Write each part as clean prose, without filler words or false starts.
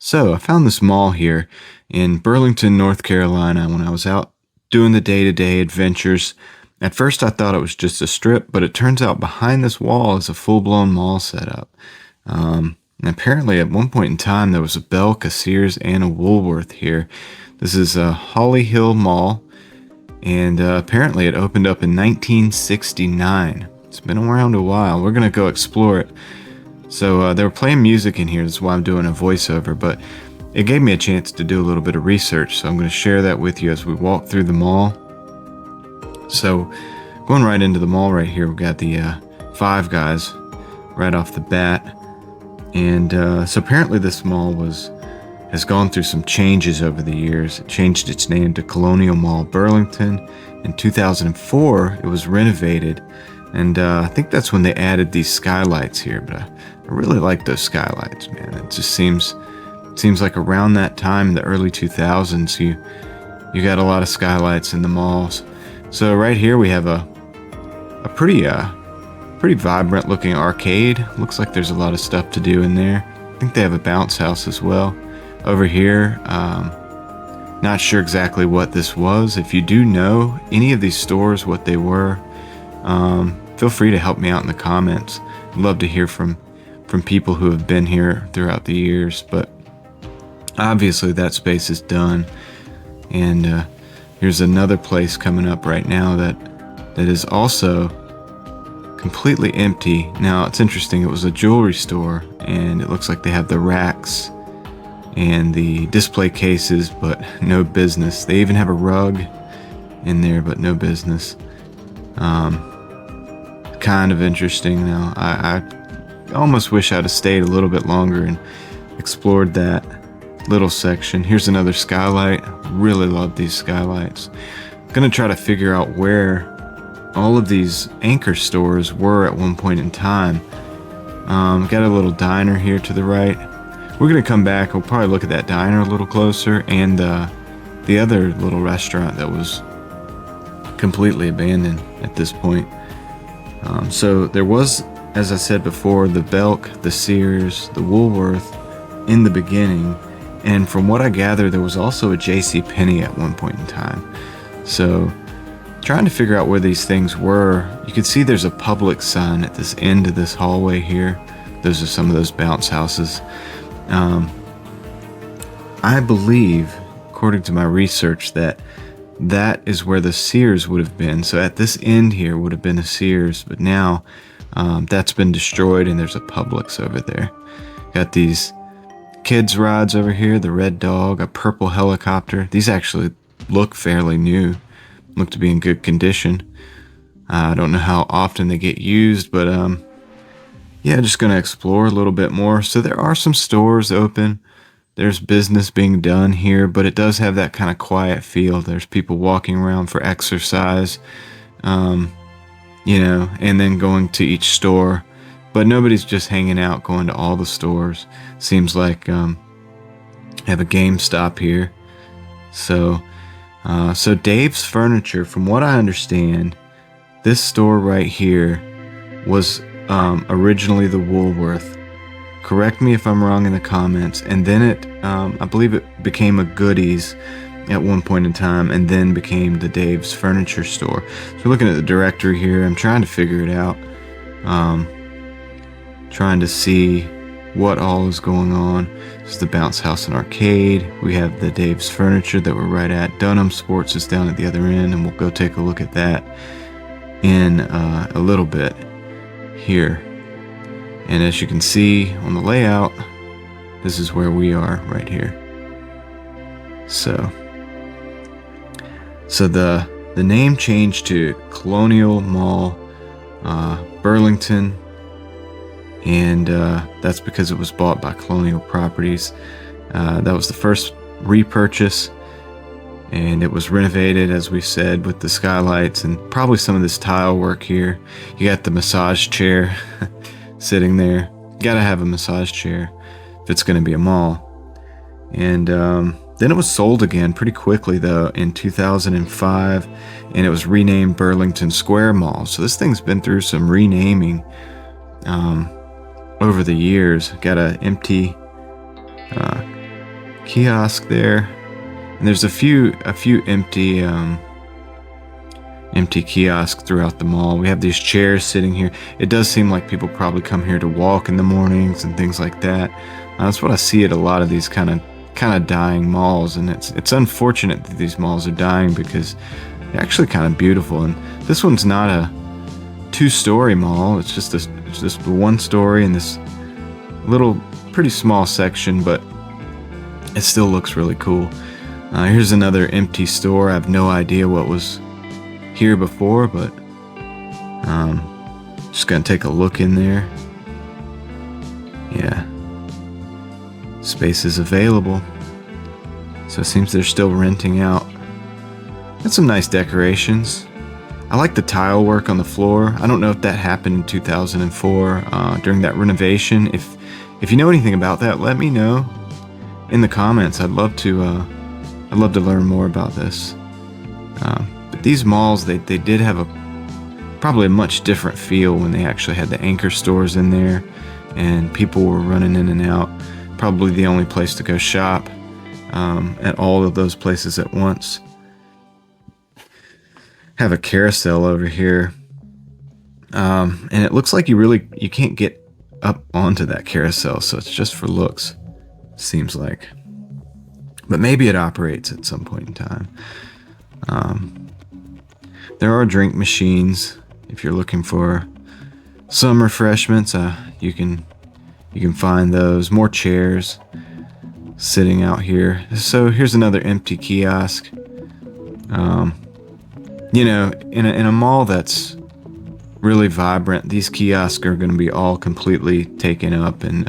So I found this mall here in Burlington, North Carolina when I was out doing the day-to-day adventures. At first I thought it was just a strip, but it turns out behind this wall is a full-blown mall setup. And apparently at one point in time there was a Belk, a Sears, and a Woolworth here. This is a Holly Hill Mall, and apparently it opened up in 1969. It's been around a while. We're going to go explore it. So they were playing music in here. That's why I'm doing a voiceover, but it gave me a chance to do a little bit of research. So I'm going to share that with you as we walk through the mall. So going right into the mall right here, we've got the Five Guys right off the bat. And so apparently this mall has gone through some changes over the years. It changed its name to Colonial Mall Burlington. In 2004, it was renovated. And I think that's when they added these skylights here, but I really like those skylights, man. It just seems like around that time in the early 2000s, you got a lot of skylights in the malls. So right here we have a pretty vibrant looking arcade. Looks like there's a lot of stuff to do in there. I think they have a bounce house as well. Over here, not sure exactly what this was. If you do know any of these stores, what they were, feel free to help me out in the comments. I'd love to hear from people who have been here throughout the years, but obviously that space is done. And here's another place coming up right now that is also completely empty. Now it's interesting, it was a jewelry store, and it looks like they have the racks and the display cases, but no business. They even have a rug in there, but no business. Kind of interesting. Now I almost wish I'd have stayed a little bit longer and explored that little section. Here's another skylight. Really love these skylights. I'm gonna try to figure out where all of these anchor stores were at one point in time. Got a little diner here to the right. We're gonna come back. We'll probably look at that diner a little closer, and the other little restaurant that was completely abandoned at this point. So there was, as I said before, the Belk, the Sears, the Woolworth in the beginning, and from what I gather, there was also a JCPenney at one point in time. So trying to figure out where these things were, you can see there's a Publix sign at this end of this hallway here. Those are some of those bounce houses. I believe, according to my research, that is where the Sears would have been. So at this end here would have been a Sears, but now that's been destroyed and there's a Publix over there. Got these kids rides over here, the red dog, a purple helicopter. These actually look fairly new, look to be in good condition. I don't know how often they get used, but yeah, just gonna explore a little bit more. So there are some stores open. There's business being done here, but it does have that kind of quiet feel. There's people walking around for exercise, and then going to each store. But nobody's just hanging out, going to all the stores. Seems like have a GameStop here. So Dave's Furniture, from what I understand, this store right here was originally the Woolworth. Correct me if I'm wrong in the comments. And then I believe it became a Goody's at one point in time, and then became the Dave's Furniture store. So we're looking at the directory here. I'm trying to figure it out. Trying to see what all is going on. This is the Bounce House and Arcade. We have the Dave's Furniture that we're right at. Dunham Sports is down at the other end, and we'll go take a look at that in a little bit here. And as you can see on the layout, this is where we are right here. So the name changed to Colonial Mall Burlington, and that's because it was bought by Colonial Properties. That was the first repurchase, and it was renovated, as we said, with the skylights and probably some of this tile work here. You got the massage chair sitting there. Gotta have a massage chair if it's gonna be a mall. And then it was sold again pretty quickly though in 2005, and it was renamed Burlington Square Mall. So this thing's been through some renaming over the years. Got a empty kiosk there, and there's a few empty kiosks throughout the mall. We have these chairs sitting here. It does seem like people probably come here to walk in the mornings and things like that. That's what I see at a lot of these kind of dying malls, and it's unfortunate that these malls are dying because they're actually kind of beautiful. And this one's not a 2-story mall. It's just one story in this little pretty small section, but it still looks really cool. Here's another empty store. I have no idea what was here before, but just gonna take a look in there. Yeah, space is available, so it seems they're still renting out. Got some nice decorations. I like the tile work on the floor. I don't know if that happened in 2004 during that renovation. If you know anything about that, let me know in the comments. I'd love to learn more about this. But these malls, they did have probably a much different feel when they actually had the anchor stores in there and people were running in and out. Probably the only place to go shop at all of those places at once. Have a carousel over here, and it looks like you can't get up onto that carousel, so it's just for looks, seems like. But maybe it operates at some point in time. There are drink machines if you're looking for some refreshments. You can find those. More chairs sitting out here. So here's another empty kiosk. In a mall that's really vibrant, these kiosks are going to be all completely taken up, and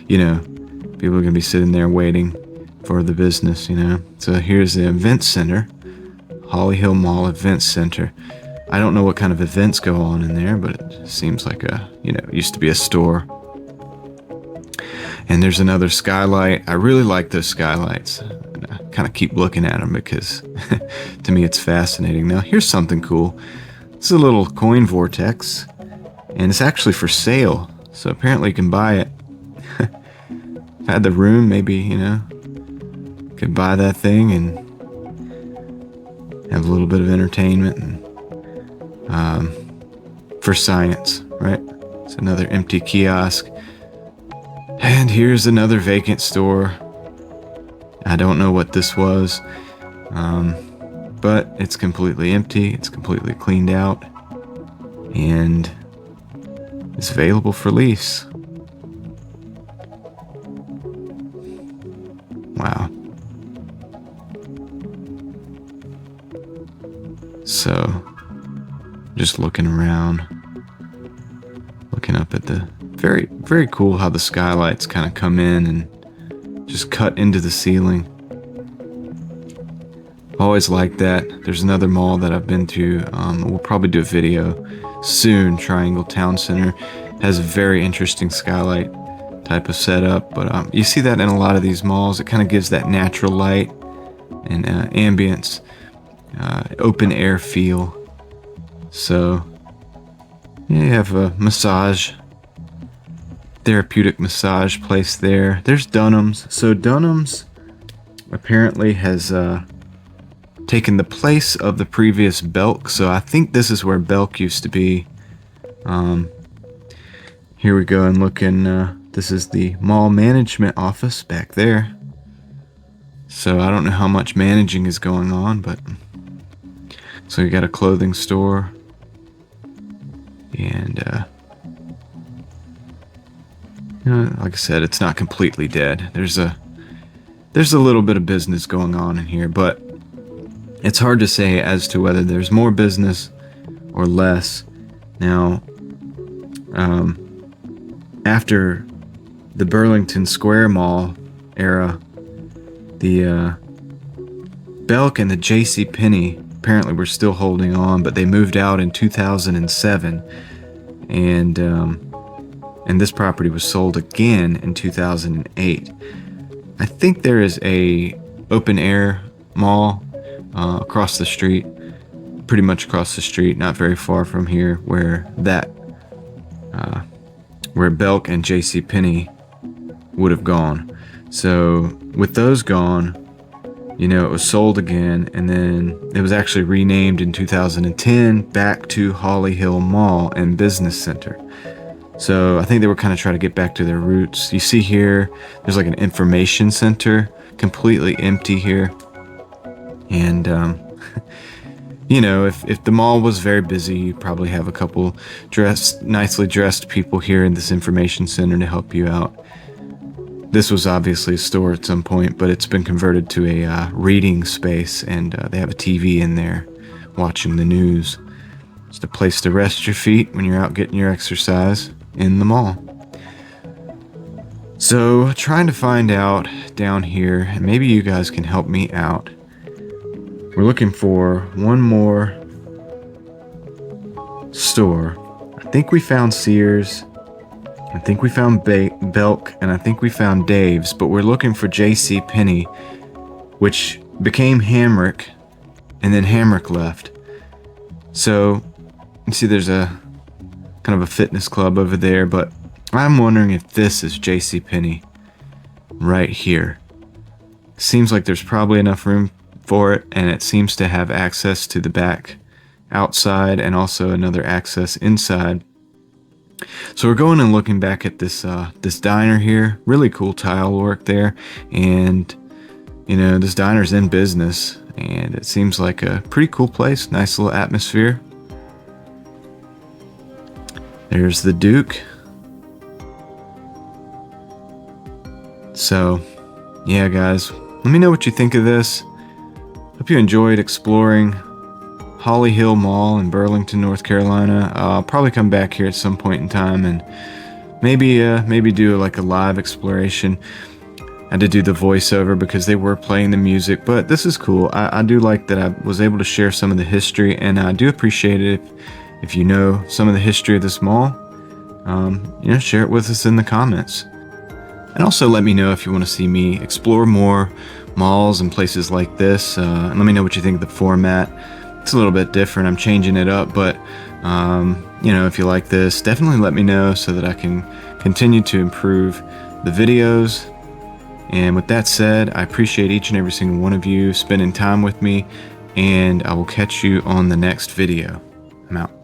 people are going to be sitting there waiting for the business. So here's the event center, Holly Hill Mall Event Center. I don't know what kind of events go on in there, but it seems like it used to be a store. And there's another skylight. I really like those skylights. I kind of keep looking at them because to me it's fascinating. Now here's something cool. It's a little coin vortex, and it's actually for sale. So apparently you can buy it. If I had the room, maybe, could buy that thing and have a little bit of entertainment and for science, right? It's another empty kiosk. And here's another vacant store. I don't know what this was, but it's completely empty. It's completely cleaned out, and it's available for lease. Wow. So, just looking around, looking up at the very, very cool how the skylights kind of come in and just cut into the ceiling. Always like that. There's another mall that I've been to. We'll probably do a video soon. Triangle Town Center has a very interesting skylight type of setup, but you see that in a lot of these malls. It kind of gives that natural light and ambience, open air feel. So yeah, you have a massage, therapeutic massage place there. There's Dunham's. So Dunham's apparently has taken the place of the previous Belk. So I think this is where Belk used to be. Here we go, and look in, this is the mall management office back there. So I don't know how much managing is going on, but so you got a clothing store, and like I said, it's not completely dead. There's a little bit of business going on in here, but it's hard to say as to whether there's more business or less. Now, after the Burlington Square Mall era, the Belk and the JCPenney apparently were still holding on, but they moved out in 2007, and this property was sold again in 2008. I think there is a open air mall across the street, pretty much across the street, not very far from here, where Belk and JCPenney would have gone. So with those gone, it was sold again, and then it was actually renamed in 2010 back to Holly Hill Mall and Business Center. So I think they were kind of trying to get back to their roots. You see here, there's like an information center, completely empty here. And, if the mall was very busy, you'd probably have a couple nicely dressed people here in this information center to help you out. This was obviously a store at some point, but it's been converted to a reading space, and they have a TV in there watching the news. It's a place to rest your feet when you're out getting your exercise in the mall. So, trying to find out down here, and maybe you guys can help me out. We're looking for one more store. I think we found Sears. I think we found Belk, and I think we found Dave's, but we're looking for J.C. Penney, which became Hamrick, and then Hamrick left. So, you see there's a kind of a fitness club over there, but I'm wondering if this is J.C. Penney right here. Seems like there's probably enough room for it, and it seems to have access to the back outside and also another access inside. So we're going and looking back at this diner here. Really cool tile work there, and this diner's in business, and it seems like a pretty cool place. Nice little atmosphere. There's the Duke. So yeah, guys, let me know what you think of this. Hope you enjoyed exploring Holly Hill Mall in Burlington, North Carolina. I'll probably come back here at some point in time and maybe do like a live exploration. I had to do the voiceover because they were playing the music, but this is cool. I do like that I was able to share some of the history, and I do appreciate it if you know some of the history of this mall. Share it with us in the comments. And also let me know if you want to see me explore more malls and places like this. And let me know what you think of the format. It's a little bit different. I'm changing it up, but if you like this, definitely let me know so that I can continue to improve the videos. And with that said, I appreciate each and every single one of you spending time with me, and I will catch you on the next video. I'm out.